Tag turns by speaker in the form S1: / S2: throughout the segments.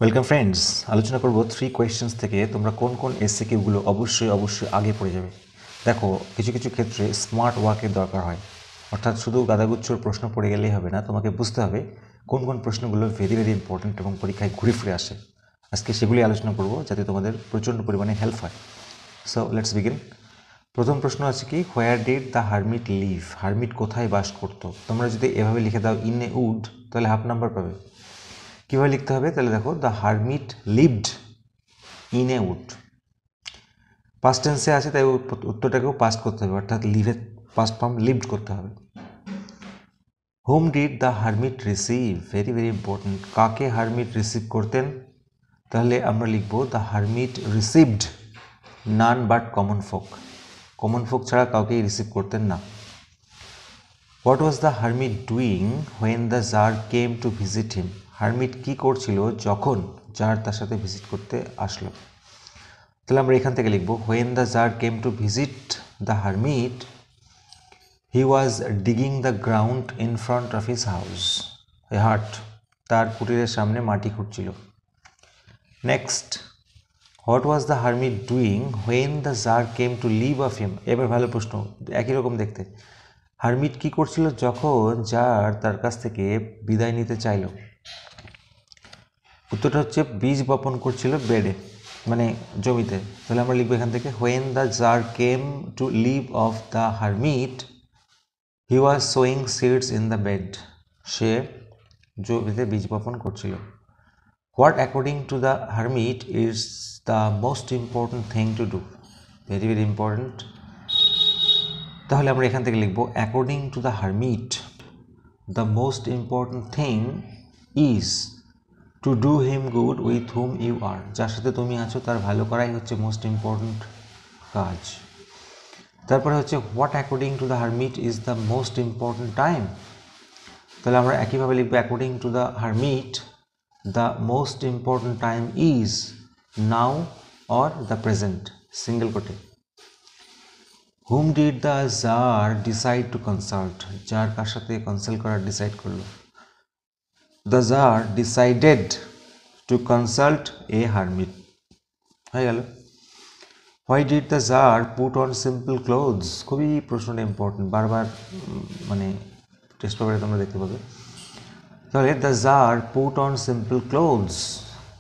S1: Welcome friends, আলোচনা করব 3 questions থেকে তোমরা কোন কোন এসসিকিউগুলো অবশ্যই আগে পড়ে যাবে। দেখো, কিছু কিছু ক্ষেত্রে স্মার্ট ওয়ার্কের দরকার হয়, অর্থাৎ শুধু গাদাগুচ্ছর প্রশ্ন পড়ে গেলেই হবে না, তোমাকে বুঝতে হবে কোন কোন প্রশ্নগুলো ভেরি ভেরি ইম্পর্টেন্ট এবং পরীক্ষায় ঘুরে ফিরে আসে। আজকে সেগুলি আলোচনা করব যাতে তোমাদের প্রচণ্ড পরিমাণে হেল্প হয়। So let's begin. প্রথম প্রশ্ন আছে কি, where did the hermit live? Hermit কোথায় বাস করতো? তোমরা যদি এভাবে লিখে দাও ইন এ উড, তাহলে হাফ নাম্বার পাবে। কীভাবে লিখতে হবে? তাহলে দেখো, the hermit lived in a wood. Past টেন্সে আছে, তাই উত্তরটাকেও পাস্ট করতে হবে, অর্থাৎ লিভের পাস্ট ফর্ম লিভড করতে হবে। Whom did the hermit receive? Very very important. কাকে হারমিট রিসিভ করতেন? তাহলে আমরা লিখব the hermit received none but common folk. Common folk ছাড়া কাউকেই রিসিভ করতেন না। What was the hermit doing when the tsar came to visit him? Hermit কী করছিল যখন জার তার সাথে ভিজিট করতে আসলো? তাহলে আমরা এখান থেকে লিখব when the tsar came to visit the hermit he was digging the ground in front of his house. A hut, তার কুটিরের সামনে মাটি খুঁড়ছিল। Next, what was the hermit doing when the tsar came to leave of him? এবার ভালো প্রশ্ন, একই রকম দেখতে। হারমিট কী করছিল যখন জার তার কাছ থেকে বিদায় নিতে চাইল? উত্তরটা হচ্ছে বীজ বপন করছিল বেডে, মানে জমিতে। তাহলে আমরা লিখবো এখান থেকে when the tsar came to leave of the hermit he was sowing seeds in the bed. সে জমিতে বীজ বপন করছিল। What according to the hermit is the most important thing to do? Very very important. তাহলে আমরা এখান থেকে লিখবো according to the hermit the most important thing is to do him good with whom you are. যার সাথে তুমি আছো তার ভালো করাই হচ্ছে মোস্ট ইম্পর্ট্যান্ট কাজ। তারপরে হচ্ছে what according to the hermit is the most important time? তাহলে আমরা একইভাবে লিখবো according to the hermit the most important time is now or the present, single কোটে। Whom did the tsar decide to consult? Tsar কার সাথে consult করার decide করলো? The tsar decided to consult a hermit. হয়ে গেল। Why did the tsar put on simple clothes? খুবই প্রশ্নটা important, বারবার মানে টেস্ট পেপারে তোমরা দেখতে পাবে। তাহলে the tsar put on simple clothes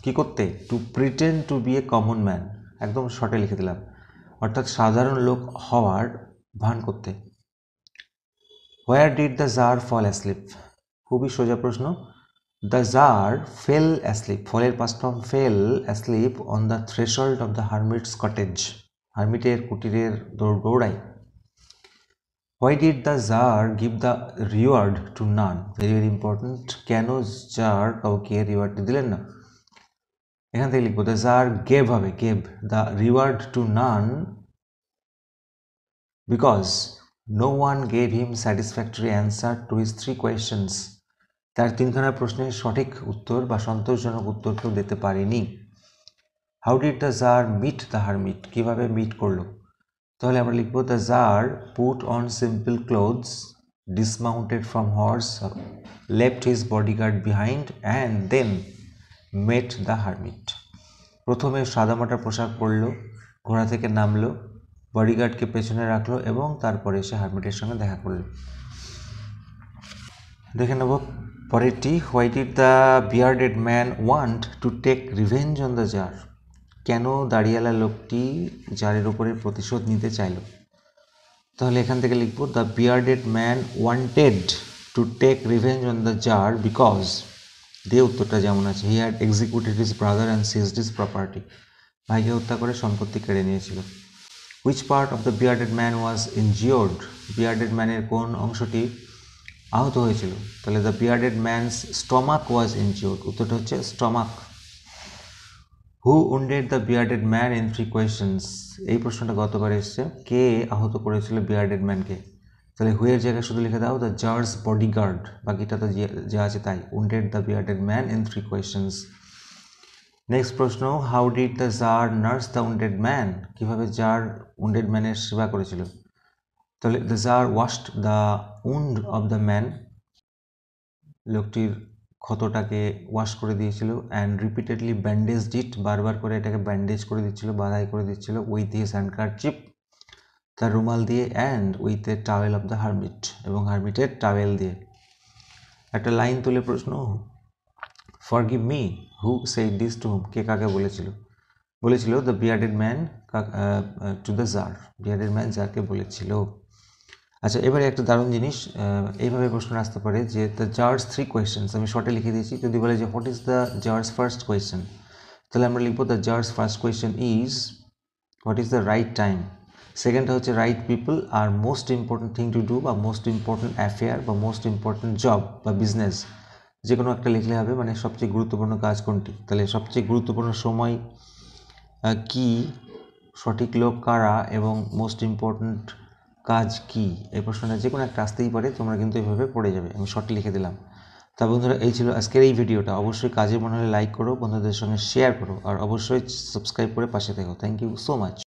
S1: কী করতে? To pretend to be a common man. একদম শর্টে লিখে দিলাম, অর্থাৎ সাধারণ লোক হওয়ার ভান করতে। Where did the tsar fall asleep? খুবই সোজা প্রশ্ন। দ্য জার ফেল অ্যাসলিপ, ফলের past form fell asleep on the threshold of the hermit's cottage. হারমিটের কুটিরের দৌড়াই। Why did the tsar give the reward to none? Very very important. কেন tsar কাউকে রিওয়ার্ডটি দিলেন না? এখান থেকে লিখবো দ্য জার গেভ হবে, gave the reward to none because no one gave him satisfactory answer to his 3 questions. তার 3খানা প্রশ্নের সঠিক উত্তর বা সন্তোষজনক উত্তর কেউ দিতে পারেনি। How did the tsar meet the hermit? কীভাবে মিট করলো? তাহলে আমরা লিখবো the tsar put on simple clothes, dismounted from horse, left his bodyguard behind and then met the hermit. প্রথমে সাদামাটা পোশাক পরলো, ঘোড়া থেকে নামলো, বডিগার্ডকে পেছনে রাখলো এবং তারপরে সে হারমিটের সঙ্গে দেখা করলো। দেখে নেব পরেরটি। Why did the bearded man want to take revenge on the jar? কেন দাড়িয়ালা লোকটি জারের উপরে প্রতিশোধ নিতে চাইল? তাহলে এখান থেকে লিখব the bearded man wanted to take revenge on the jar because, দিয়ে উত্তরটা যেমন আছে, he had executed his brother and seized his property. ভাইকে হত্যা করে সম্পত্তি কেড়ে নিয়েছিল। Which part of the bearded man was injured? Bearded ম্যানের কোন অংশটি আহত হয়েছিল? তাহলে the bearded man's stomach was injured. উত্তরটা হচ্ছে stomach. Who wounded the bearded man in 3 questions? এই প্রশ্নটা গতবার এসছে, কে আহত করেছিল বিয়ার্ডেড ম্যানকে? তাহলে হুয়ের জায়গায় শুধু লিখে দাও দ্য জার্স বডিগার্ড, বাকিটা তো যা আছে তাই। Wounded the bearded man in 3 questions. Next প্রশ্ন, how did the tsar nurse the wounded man? কীভাবে জার উন্ডেড ম্যানের সেবা করেছিল? তাহলে the tsar washed the wound of the man, লোকটির ক্ষতটাকে ওয়াশ করে দিয়েছিল অ্যান্ড রিপিটেডলি ব্যান্ডেজড ইট, বারবার করে এটাকে ব্যান্ডেজ করে দিচ্ছিল, বাধাই করে দিচ্ছিল উইথ হিজ হ্যান্ডকারচিপ, তার রুমাল দিয়ে, and with a towel of the hermit, এবং হারমিটের টাওয়েল দিয়ে। একটা লাইন তুলে প্রশ্ন, forgive me, who said this to whom, কে কাকে বলেছিল the bearded man to the tsar, bearded man জারকে বলেছিল। আচ্ছা, এবারে একটা দারুণ জিনিস, এইভাবে প্রশ্ন আসতে পারে যে দ্য জার্স 3 কোয়েশ্চেন্স, আমি শর্টে লিখে দিয়েছি। যদি বলে যে what is the tsar's first question, তাহলে আমরা লিখবো the tsar's first question is what is the right time. সেকেন্ডটা হচ্ছে রাইট পিপল আর most important thing to do, বা মোস্ট ইম্পর্টেন্ট অ্যাফেয়ার, বা মোস্ট ইম্পর্টেন্ট জব বা বিজনেস, যে কোনো একটা লিখলে হবে, মানে সবচেয়ে গুরুত্বপূর্ণ কাজ কোনটি। তাহলে সবচেয়ে গুরুত্বপূর্ণ সময় কি, সঠিক লোক কারা, এবং মোস্ট ইম্পর্ট্যান্ট কাজ কি, এই প্রশ্নটা যে কোনো একটা আসতেই পারে, তোমরা কিন্তু এইভাবে পড়ে যাবে। আমি শর্টে লিখে দিলাম। তা বন্ধুরা, এই ছিল আজকের এই ভিডিওটা। অবশ্যই কাজে মনে হলে লাইক করো, বন্ধুদের সঙ্গে শেয়ার করো, আর অবশ্যই সাবস্ক্রাইব করে পাশে থেকো। Thank you so much.